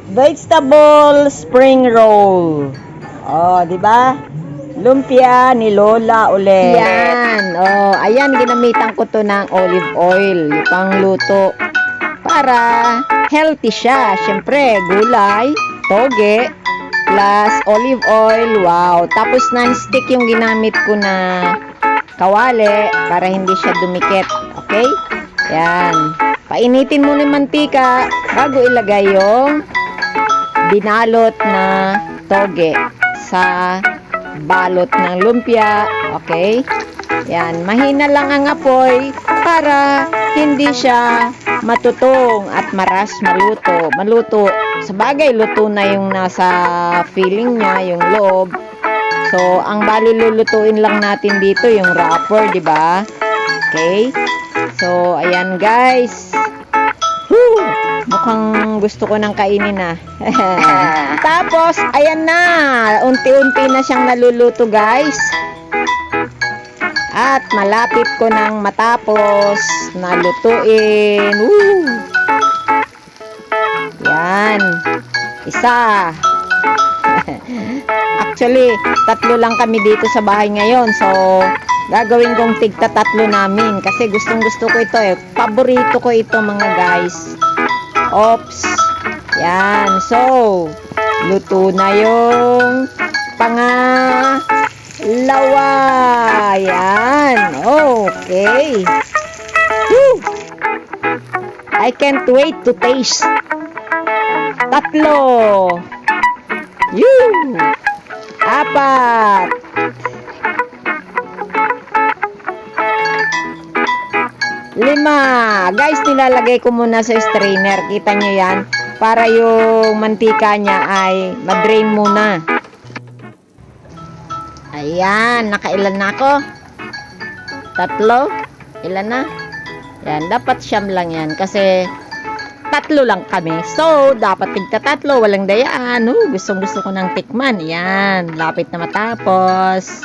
Vegetable spring roll. Oh, di ba? Lumpia ni Lola ulit. Yan. Oh, ayan ginamitan ko to ng olive oil, yung pangluto. Para healthy siya. Syempre, gulay, toge, plus olive oil. Wow. Tapos non-stick yung ginamit ko na kawali para hindi siya dumikit. Okay? Yan. Painitin mo ng mantika bago ilagay yung binalot na toge sa balot ng lumpia. Okay? Yan. Mahina lang ang apoy para hindi siya matutong at maras maluto. Sa bagay, luto na yung nasa feeling niya, yung loob. So, ang bali lulutuin lang natin dito yung wrapper, di ba? Okay? So, ayan guys. Whew! Mukhang gusto ko nang kainin na. Tapos, ayan na. Unti-unti na siyang naluluto guys. At malapit ko nang matapos na lutuin. Woo! Yan. Isa. Actually, 3 lang kami dito sa bahay ngayon. So, gagawin kong tigta-3 namin. Kasi gustong-gusto ko ito eh. Paborito ko ito mga guys. Oops. Yan. So, luto na yung pangalawa. Yan. Okay. Woo! I can't wait to taste. 3. Yun. 4. 5. Guys, nilalagay ko muna sa strainer. Kita nyo yan? Para yung mantika niya ay madrain muna. Ayan. Nakailan na ako? 3. Ilan na? Yan. Dapat siyam lang yan. Kasi 3 lang kami. So, dapat tigta-3. Walang dayaan. Gustong-gusto ko ng tikman. Yan. Lapit na matapos.